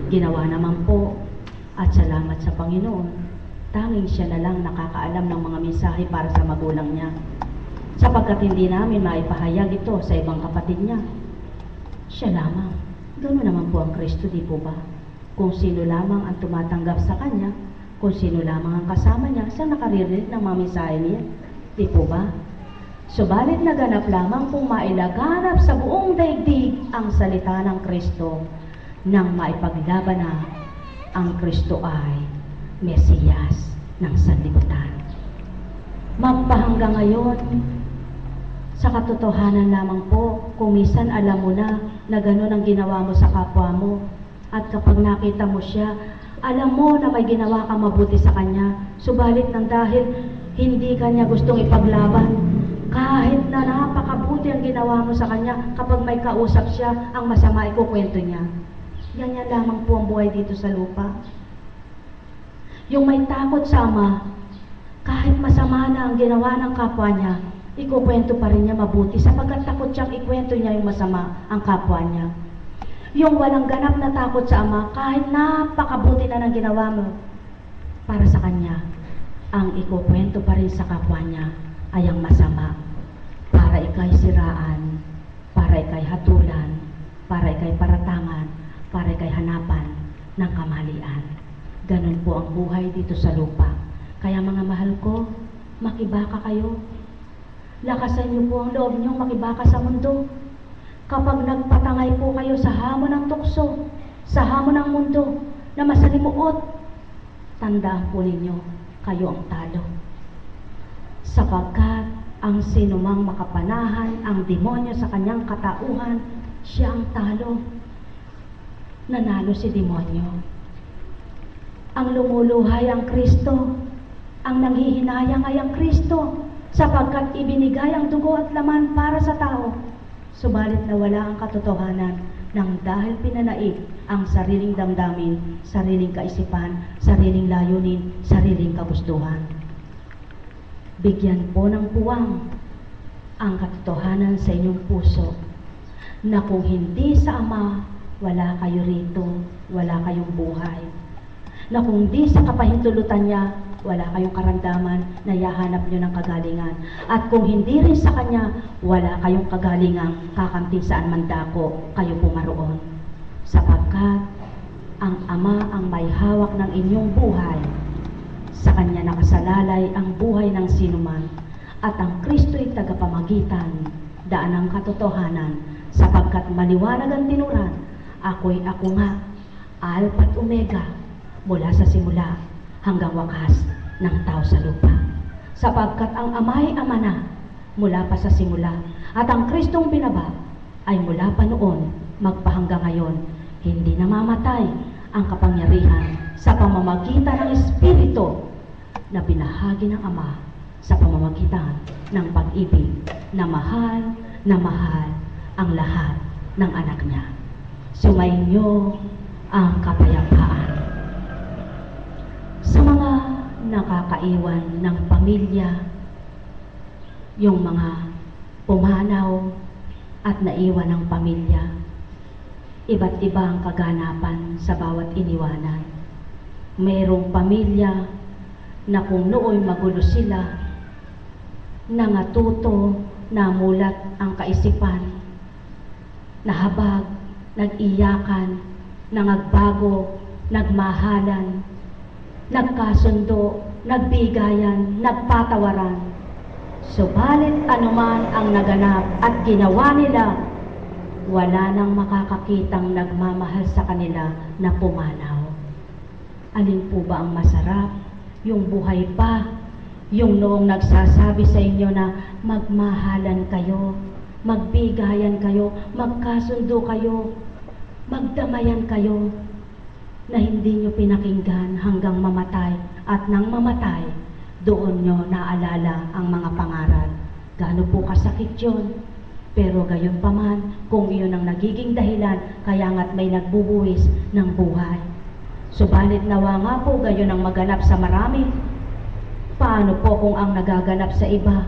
Ginawa naman po, at salamat sa Panginoon, tanging siya na lang nakakaalam ng mga mensahe para sa magulang niya, sapagkat hindi namin maipahayag ito sa ibang kapatid niya. Siya lamang. Ganoon naman po ang Kristo, di po ba? Kung sino lamang ang tumatanggap sa Kanya, kung sino lamang ang kasama niya, siya nakaririnig ng mga mensahe niya. Di po ba? Subalit naganap lamang kung mailaganap sa buong daigdig ang salita ng Kristo nang maipaglaban na ang Kristo ay Mesiyas ng sanlibutan. Magpahanggang ngayon, sa katotohanan lamang po, kung minsan alam mo na gano'n ang ginawa mo sa kapwa mo, at kapag nakita mo siya, alam mo na may ginawa kang mabuti sa kanya, subalit nang dahil hindi kanya gustong ipaglaban, kahit na napakabuti ang ginawa mo sa kanya, kapag may kausap siya, ang masama ikukwento niya. Ganyan lamang po ang buhay dito sa lupa. Yung may takot sa Ama, kahit masama na ang ginawa ng kapwa niya, ikukwento pa rin niya mabuti sapagkat takot siyang ikwento niya yung masama ang kapwa niya. Yung walang ganap na takot sa Ama, kahit napakabuti na ng ginawa mo para sa kanya, ang ikukwento pa rin sa kapwa niya ay ang masama, para ikay siraan, para ikay hatulan, para ikay paratangan, para ikay hanapan ng kamalian. Ganun po ang buhay dito sa lupa. Kaya mga mahal ko, makibaka kayo. Lakasan niyo po ang loob niyong makibaka sa mundo. Kapag nagpatangay po kayo sa hamon ng tukso, sa hamon ng mundo na masalimuot, tandaan po ninyo, kayo ang talo. Sapagkat ang sinumang makapanahan ang demonyo sa kanyang katauhan, siya ang talo. Nanalo si demonyo. Ang lumuluhay ang Kristo, ang nanghihinayang ay ang Kristo, sapagkat ibinigay ang dugo at laman para sa tao. Subalit nawala ang katotohanan nang dahil pinanaig ang sariling damdamin, sariling kaisipan, sariling layunin, sariling kagustuhan. Bigyan po ng puwang ang katotohanan sa inyong puso na kung hindi sa Ama, wala kayo rito, wala kayong buhay. Na kung di sa kapahintulutan niya, wala kayong karamdaman na yahanap nyo ng kagalingan. At kung hindi rin sa Kanya, wala kayong kagalingang kakamting saan man dako kayo pumaroon. Sapagkat ang Ama ang may hawak ng inyong buhay. Sa Kanya nakasalalay ang buhay ng sinuman. At ang Kristo'y tagapamagitan, daan ng katotohanan, sapagkat maliwanag ang tinuran, ako'y ako nga, Alpha at Omega, mula sa simula hanggang wakas ng tao sa lupa. Sapagkat ang Ama'y Ama na mula pa sa simula, at ang Kristong binaba ay mula pa noon magpahanggang ngayon, hindi namamatay ang kapangyarihan sa pamamagitan ng Espiritu na binahagi ng Ama sa pamamagitan ng pag-ibig na mahal ang lahat ng anak niya. Sumainyo ang kapayapaan. Sa mga nakakaiwan ng pamilya, yung mga pumanaw at naiwan ng pamilya, iba't iba ang kaganapan sa bawat iniwanan. Mayroong pamilya na kung nooy magulo sila, nangatuto, namulat ang kaisipan, nahabag, nag-iyakan, nangagbago, nagmahalan, nagkasundo, nagbigayan, nagpatawaran. Subalit anuman ang naganap at ginawa nila, wala nang makakakitang nagmamahal sa kanila na pumanaw. Alin po ba ang masarap? Yung buhay pa, yung noong nagsasabi sa inyo na magmahalan kayo, magbigayan kayo, magkasundo kayo, magdamayan kayo, na hindi nyo pinakinggan hanggang mamatay, at nang mamatay, doon nyo naalala ang mga pangaral. Gaano po kasakit yun? Pero gayon pa man, kung iyon ang nagiging dahilan, kaya nga't may nagbubuwis ng buhay. Subalit nawa nga po gayon ang maganap sa marami. Paano po kung ang nagaganap sa iba?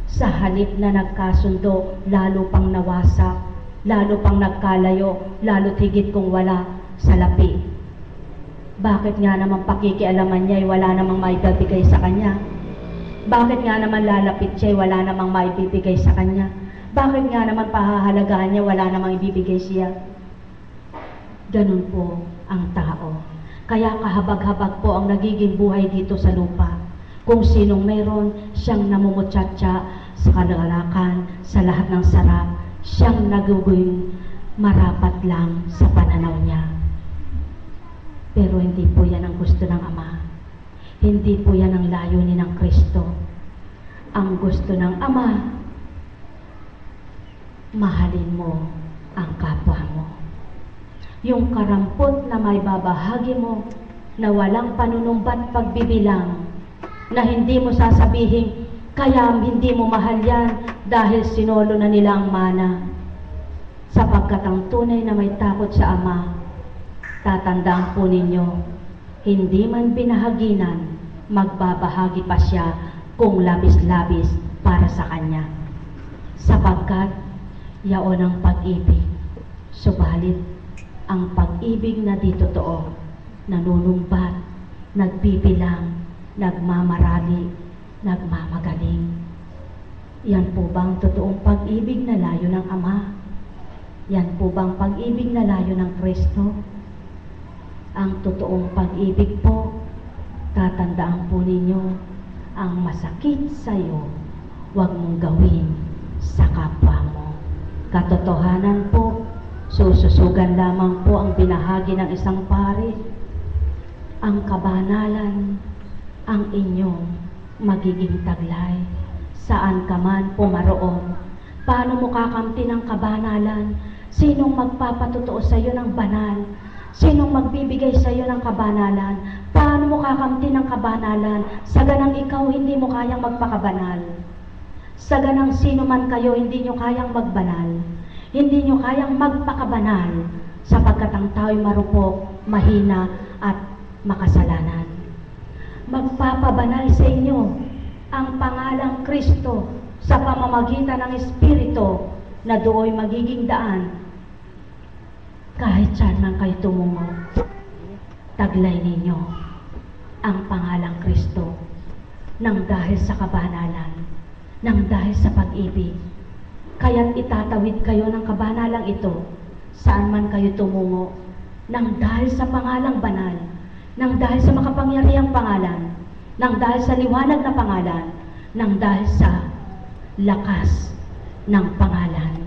Sa halip na nagkasundo, lalo pang nawasak, lalo pang nagkalayo, lalo't higit kung wala salapi Bakit nga naman pakikialaman niya ay wala namang maibibigay sa kanya? Bakit nga naman lalapit siya ay wala namang maibibigay sa kanya? Bakit nga naman pahahalagaan niya wala namang ibibigay siya? Ganun po ang tao. Kaya kahabag-habag po ang nagiging buhay dito sa lupa. Kung sinong meron, siyang namumutsatsa sa kalalakan, sa lahat ng sarap, siyang naguging marapat lang sa pananaw niya. Pero hindi po yan ang gusto ng Ama. Hindi po yan ang layunin ng Kristo. Ang gusto ng Ama, mahalin mo ang kapwa mo. Yung karampot na may babahagi mo, na walang panunumbat pagbibilang, na hindi mo sasabihin, kaya hindi mo mahal yan dahil sinolo na nila ang mana. Sapagkat ang tunay na may takot sa Ama, tatandaan po ninyo, hindi man binahaginan, magbabahagi pa siya kung labis-labis para sa Kanya. Sapagkat yaon ang pag-ibig. Subalit, ang pag-ibig na di totoo, nanunumbat, nagbibilang, nagmamarali, nagmamagaling. Yan po bang totoong pag-ibig na layo ng Ama? Yan po bang pag-ibig na layo ng Kristo? Ang totoong pag-ibig po, tatandaan po ninyo, ang masakit sa iyo, huwag mong gawin sa kapwa mo. Katotohanan po, sususugan lamang po ang binahagi ng isang pari. Ang kabanalan, ang inyong magiging taglay. Saan ka man pumaroon, paano mo kakamti ng kabanalan? Sinong magpapatotoo sa iyo ng banal? Sinong magbibigay sa iyo ng kabanalan? Paano mo kakamti ng kabanalan? Sa ganang ikaw hindi mo kayang magpakabanal. Sa ganang sino man kayo hindi nyo kayang magbanal. Hindi nyo kayang magpakabanal sapagkat ang tao'y marupok, mahina at makasalanan. Magpapabanal sa inyo ang pangalang Kristo sa pamamagitan ng Espiritu na do'y magiging daan. Kahit saan man kayo tumungo, taglay ninyo ang pangalang Kristo nang dahil sa kabanalan, nang dahil sa pag-ibig. Kaya't itatawid kayo ng kabanalang ito saan man kayo tumungo nang dahil sa pangalang banal, nang dahil sa makapangyarihang pangalan, nang dahil sa liwanag na pangalan, nang dahil sa lakas ng pangalan,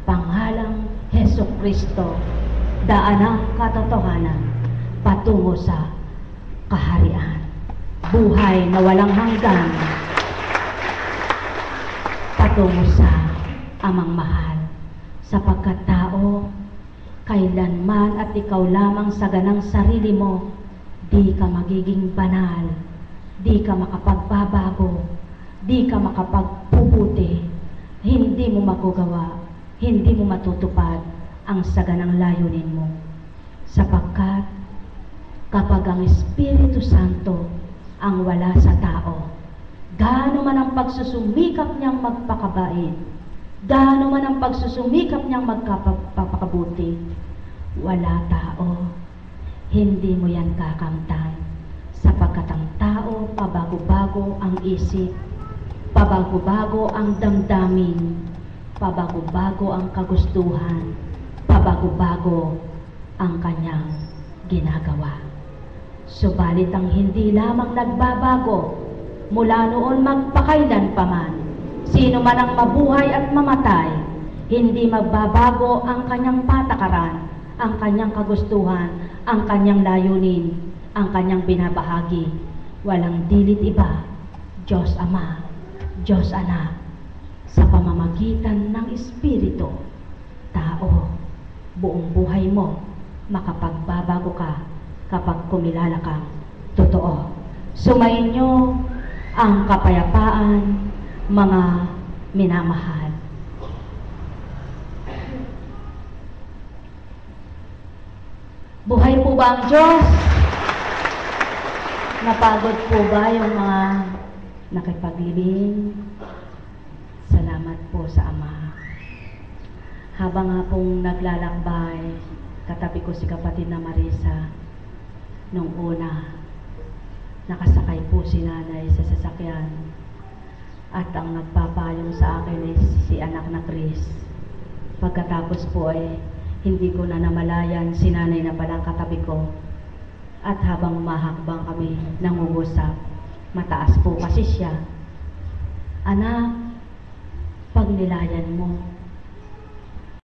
pangalang Hesus Kristo, daan ng katotohanan patungo sa kaharian. Buhay na walang hanggan patungo sa Amang mahal. Sapagkat tao, kailanman at ikaw lamang sa ganang sarili mo, di ka magiging banal, di ka makapagbabago, di ka makapagpuputi, hindi mo magagawa, hindi mo matutupad ang saganang layunin mo. Sapagkat kapag ang Espiritu Santo ang wala sa tao, gaano man ang pagsusumikap niyang magpakabait, gaano man ang pagsusumikap niyang magpapakabuti, wala tao, hindi mo yan kakamtan. Sapagkat ang tao, pabago-bago ang isip, pabago-bago ang damdamin, pabago-bago ang kagustuhan, pabago-bago ang kanyang ginagawa. Subalit ang hindi lamang nagbabago mula noon magpakailan paman, sino man ang mabuhay at mamatay, hindi magbabago ang kanyang patakaran, ang kanyang kagustuhan, ang kanyang layunin, ang kanyang binabahagi. Walang dilit iba, Diyos Ama, Diyos Anak, sa pamamagitan ng Espiritu. Tao, buong buhay mo, makapagbabago ka kapag kumilala kang totoo. Sumainyo ang kapayapaan, mga minamahal. Buhay po ba ang Diyos? Napagod po ba yung mga nakipaglibing? Salamat po sa Ama. Habang nga pong naglalakbay, katabi ko si kapatid na Marisa, Nung una, nakasakay po si nanay sa sasakyan. At ang nagpapayong sa akin is si anak na Chris. Pagkatapos po ay hindi ko na namalayan si nanay na palang katabi ko. At habang umahakbang kami nangungusap, mataas po kasi siya. Anak, pag nilayan mo,